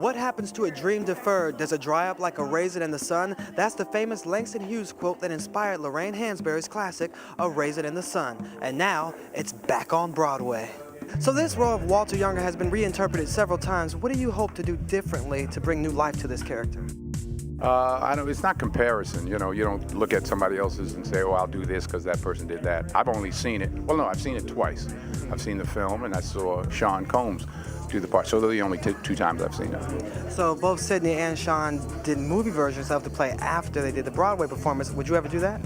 What happens to a dream deferred? Does it dry up like a raisin in the sun? That's the famous Langston Hughes quote that inspired Lorraine Hansberry's classic, A Raisin in the Sun. And now, it's back on Broadway. So this role of Walter Younger has been reinterpreted several times. What do you hope to do differently to bring new life to this character? It's not comparison. You don't look at somebody else's and say, oh, I'll do this because that person did that. I've only seen it. Well, no, I've seen it twice. I've seen the film and I saw Sean Combs do the part. So they're the only two times I've seen it. So both Sidney and Sean did movie versions of the play after they did the Broadway performance. Would you ever do that?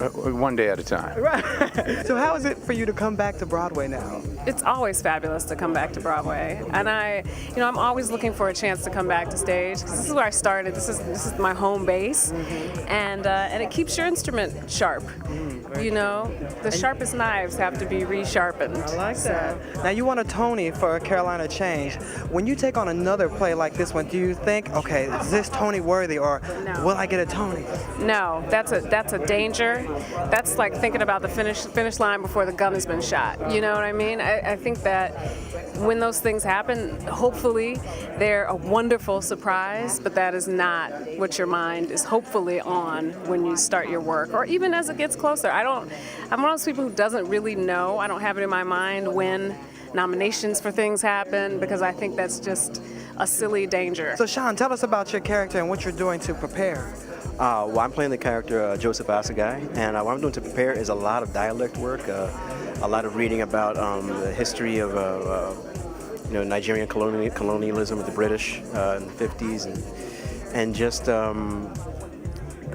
One day at a time. Right. So how is it for you to come back to Broadway now? It's always fabulous to come back to Broadway, and I'm always looking for a chance to come back to stage because this is where I started. This is my home base, and it keeps your instrument sharp. The sharpest knives have to be resharpened. I like that. Now you won a Tony for Carolina Change. When you take on another play like this one, do you think, okay, is this Tony worthy, or will I get a Tony? No, that's a danger. That's like thinking about the finish line before the gun has been shot. You know what I mean? I think that when those things happen, hopefully they're a wonderful surprise, but that is not what your mind is hopefully on when you start your work, or even as it gets closer. I'm one of those people who doesn't really know. I don't have it in my mind when nominations for things happen, because I think that's just a silly danger. So Sean, tell us about your character and what you're doing to prepare. Well, I'm playing the character Joseph Asagai, and what I'm doing to prepare is a lot of dialect work, a lot of reading about the history of Nigerian colonialism with the British in the 50s, and just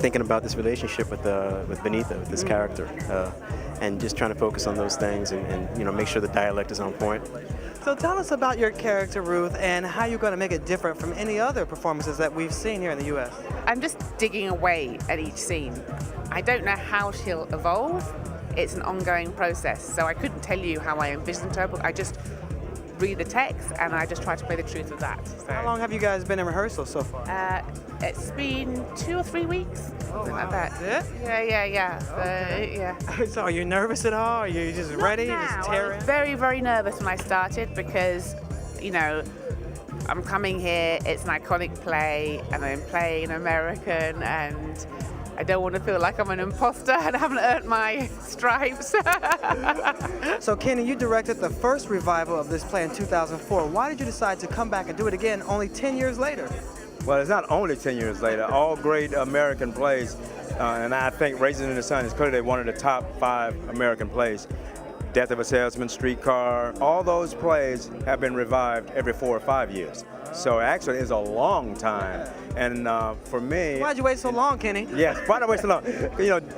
thinking about this relationship with Benita, with this character, and just trying to focus on those things and make sure the dialect is on point. So tell us about your character, Ruth, and how you're going to make it different from any other performances that we've seen here in the U.S. I'm just digging away at each scene. I don't know how she'll evolve. It's an ongoing process, so I couldn't tell you how I envisioned her, but I just read the text and I just try to play the truth of that. So, how long have you guys been in rehearsal so far? It's been 2 or 3 weeks, something like that. That's it? Yeah. So are you nervous at all? Are you just ready? Now. Just I was very, very nervous when I started because, I'm coming here, it's an iconic play, and I'm playing American, and I don't want to feel like I'm an imposter and I haven't earned my stripes. So Kenny, you directed the first revival of this play in 2004. Why did you decide to come back and do it again only 10 years later? Well, it's not only 10 years later. All great American plays, and I think Raisin in the Sun is clearly one of the top 5 American plays. Death of a Salesman, Streetcar, all those plays have been revived every 4 or 5 years. So actually, it's a long time. And for me... Why'd you wait so long, Kenny? Yes, why'd I wait so long?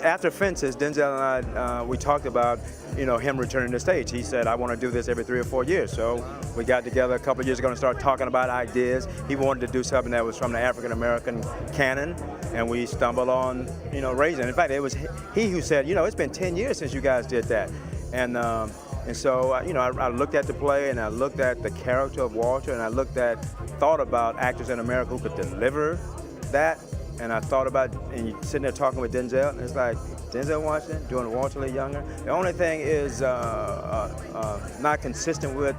After Fences, Denzel and I, we talked about, him returning to stage. He said, I want to do this every 3 or 4 years. So we got together a couple of years ago and started talking about ideas. He wanted to do something that was from the African-American canon, and we stumbled on, Raisin. In fact, it was he who said, it's been 10 years since you guys did that. And so, I looked at the play and I looked at the character of Walter, and thought about actors in America who could deliver that. And I thought about, and you're sitting there talking with Denzel, and it's like, Denzel Washington doing Walter Lee Younger. The only thing is not consistent with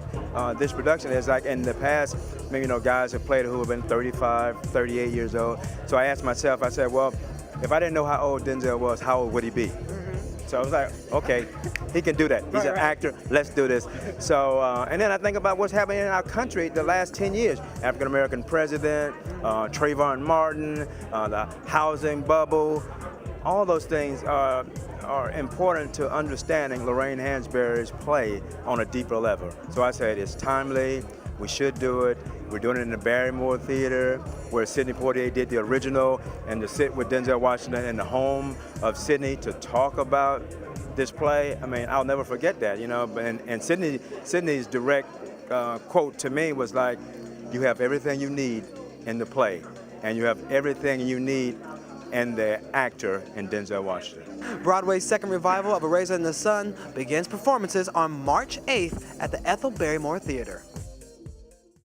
this production is like in the past, maybe guys have played who have been 35, 38 years old. So I asked myself, I said, well, if I didn't know how old Denzel was, how old would he be? So I was like, okay, he can do that. He's an actor, let's do this. So, and then I think about what's happening in our country the last 10 years. African-American president, Trayvon Martin, the housing bubble, all those things are important to understanding Lorraine Hansberry's play on a deeper level. So I said, it's timely, we should do it. We're doing it in the Barrymore Theater, where Sidney Poitier did the original, and to sit with Denzel Washington in the home of Sidney to talk about this play. I mean, I'll never forget that, And Sidney's direct quote to me was like, you have everything you need in the play, and you have everything you need in the actor in Denzel Washington. Broadway's second revival of A Raisin in the Sun begins performances on March 8th at the Ethel Barrymore Theater.